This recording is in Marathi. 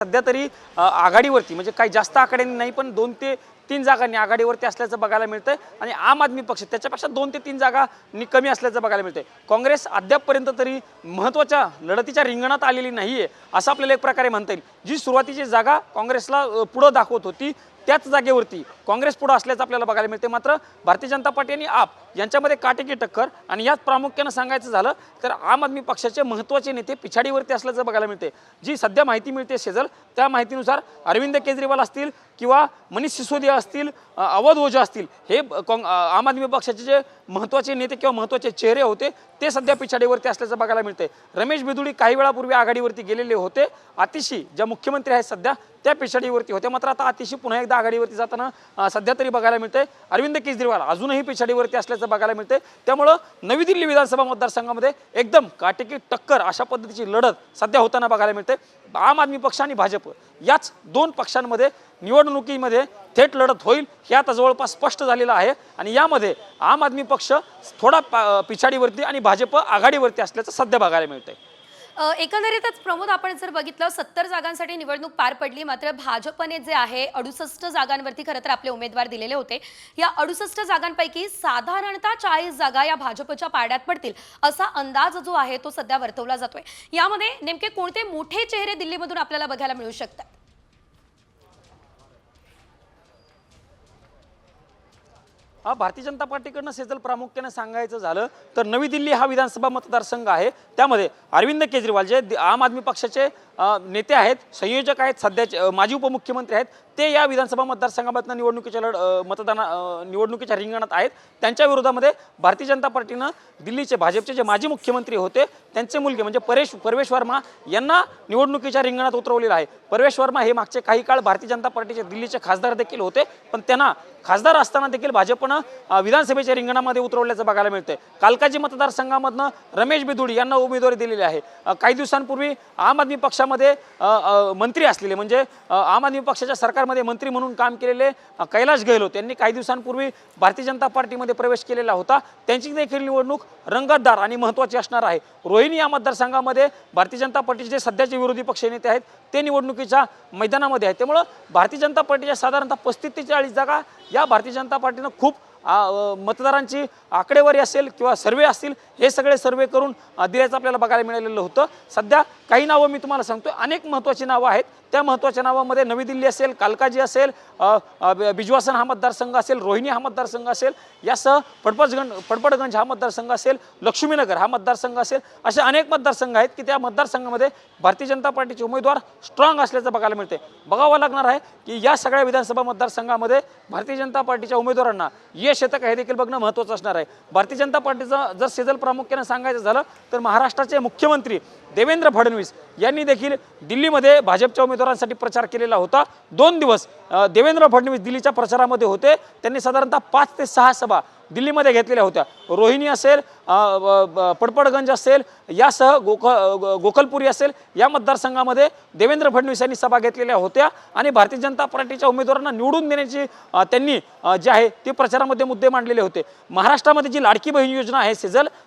सध्या तरी आघाडीवरती म्हणजे काही जास्त आकड्यांनी नाही पण 2 ते 3 जागांनी आघाडीवरती असल्याचं बघायला मिळतंय आणि आम आदमी पक्ष त्याच्यापेक्षा 2 ते 3 जागांनी कमी असल्याचं बघायला मिळतंय। काँग्रेस अद्यापपर्यंत तरी महत्त्वाच्या लढतीच्या रिंगणात आलेली नाहीये असं आपल्याला एक प्रकारे म्हणता येईल। जी सुरुवातीची जागा काँग्रेसला पुढे दाखवत होती त्याच जागेवरती काँग्रेस पुढे असल्याचं आपल्याला बघायला मिळते। मात्र भारतीय जनता पार्टी आणि आप यांच्यामध्ये काटेकी टक्कर आणि यात प्रामुख्याने सांगायचं झालं तर आम आदमी पक्षाचे महत्त्वाचे नेते पिछाडीवरती असल्याचं बघायला मिळते। जी सध्या माहिती मिळते शेजल त्या माहितीनुसार अरविंद केजरीवाल असतील किंवा मनीष सिसोदिया असतील अवध ओझा असतील हे आम आदमी पक्षाचे जे महत्त्वाचे नेते किंवा महत्त्वाचे चेहरे होते ते सध्या पिछाडीवरती असल्याचं बघायला मिळते। रमेश बिदुडी काही वेळापूर्वी आघाडीवरती गेलेले होते। आतिशी ज्या मुख्यमंत्री आहेत सध्या त्या पिछाडीवरती होत्या मात्र आता आतिशी पुन्हा एकदा आघाडीवरती जाताना सध्या तरी बघायला मिळते। अरविंद केजरीवाल अजूनही पिछाडीवरती असल्याचं बघायला मिळते। त्यामुळे नवी दिल्ली विधानसभा मतदारसंघामध्ये एकदम काटेकी टक्कर अशा पद्धतीची लढत सध्या होताना बघायला मिळते। आम आदमी पक्ष आणि भाजप याच दोन पक्षांमध्ये निवडणुकीमध्ये थेट लढत होईल हे आता जवळपास स्पष्ट झालेलं आहे आणि यामध्ये आम आदमी पक्ष थोडा पिछाडीवरती आणि भाजप आघाडीवरती असल्याचं सध्या बघायला मिळतंय। एकंदरीतच प्रमोद आपण जर बघितलं 70 जागांसाठी निवडणूक पार पडली मात्र भाजपने जे आहे 68 जागांवरती खरं तर आपले उमेदवार दिलेले होते। या 68 जागांपैकी साधारणतः 40 जागा या भाजपच्या पारड्यात पडतील असा अंदाज जो आहे तो सध्या वर्तवला जातोय। यामध्ये नेमके कोणते मोठे चेहरे दिल्लीमधून आपल्याला बघायला मिळू शकतात? भारतीय जनता पार्टीकडनं सेजल प्रामुख्याने सांगायचं झालं तर नवी दिल्ली हा विधानसभा मतदारसंघ आहे। त्यामध्ये अरविंद केजरीवाल जे आम आदमी पक्षाचे नेते आहेत संयोजक आहेत सध्याचे माजी उपमुख्यमंत्री आहेत ते या विधानसभा मतदारसंघामधनं निवडणुकीच्या रिंगणात आहेत। त्यांच्या विरोधामध्ये भारतीय जनता पार्टीनं दिल्लीचे भाजपचे जे माजी मुख्यमंत्री होते त्यांचे मुलगे म्हणजे परवेश वर्मा यांना निवडणुकीच्या रिंगणात उतरवलेलं आहे। परवेश वर्मा हे मागचे काही काळ भारतीय जनता पार्टीचे दिल्लीचे खासदार देखील होते पण त्यांना खासदार असताना देखील भाजपनं विधानसभेच्या रिंगणामध्ये उतरवल्याचं बघायला मिळतंय। कालकाजी मतदारसंघामधनं रमेश बिदुडी यांना उमेदवारी दिलेली आहे। काही दिवसांपूर्वी आम आदमी पक्षामध्ये मंत्री असलेले म्हणजे आम आदमी पक्षाच्या सरकारमध्ये मंत्री म्हणून काम केलेले कैलाश गहलोत यांनी काही दिवसांपूर्वी भारतीय जनता पार्टीमध्ये प्रवेश केलेला होता। त्यांची देखील निवडणूक रंगतदार आणि महत्त्वाची असणार आहे। रोहिणी या मतदारसंघामध्ये भारतीय जनता पार्टीचे जे सध्याचे विरोधी पक्ष नेते आहेत ते निवडणुकीच्या मैदानामध्ये आहेत। त्यामुळे भारतीय जनता पार्टीच्या साधारणतः 35 ते 40 जागा या भारतीय जनता पार्टीनं खूप मतदारांची आकडेवारी असेल किंवा सर्वे असतील हे सगळे सर्वे करून दिल्याचं आपल्याला बघायला मिळालेलं होतं। सध्या काही नावं मी तुम्हाला सांगतो अनेक महत्त्वाची नावं आहेत। त्या महत्त्वाच्या नावामध्ये नवी दिल्ली असेल कालकाजी असेल बिजवासन हा मतदारसंघ असेल रोहिणी हा मतदारसंघ असेल यासह फडपडगंज हा मतदारसंघ असेल लक्ष्मीनगर हा मतदारसंघ असेल असे अनेक मतदारसंघ आहेत की त्या मतदारसंघामध्ये भारतीय जनता पार्टीचे उमेदवार स्ट्रॉंग असल्याचं बघायला मिळते। बघावं लागणार आहे की या सगळ्या विधानसभा मतदारसंघामध्ये भारतीय जनता पार्टीच्या उमेदवारांना यश येतं का हे देखील बघणं महत्त्वाचं असणार आहे। भारतीय जनता पार्टीचं जर सेजल प्रामुख्याने सांगायचं झालं तर महाराष्ट्राचे मुख्यमंत्री देवेंद्र फडणवीस यांनी देखील दिल्लीमध्ये भाजपच्या उमेदवारांसाठी प्रचार केलेला होता। 2 दिवस देवेंद्र फडणवीस दिल्लीच्या प्रचारामध्ये होते। त्यांनी साधारणतः 5 ते 6 सभा दिल्लीमध्ये घेतलेल्या होत्या। रोहिणी असेल फडपडगंज असेल यासह गोखलपुरी असेल या मतदारसंघामध्ये देवेंद्र फडणवीस यांनी सभा घेतलेल्या होत्या आणि भारतीय जनता पार्टीच्या उमेदवारांना निवडून देण्याची त्यांनी जे आहे ते प्रचारामध्ये मुद्दे मांडलेले होते। महाराष्ट्रामध्ये जी लाडकी बहीण योजना आहे सेजल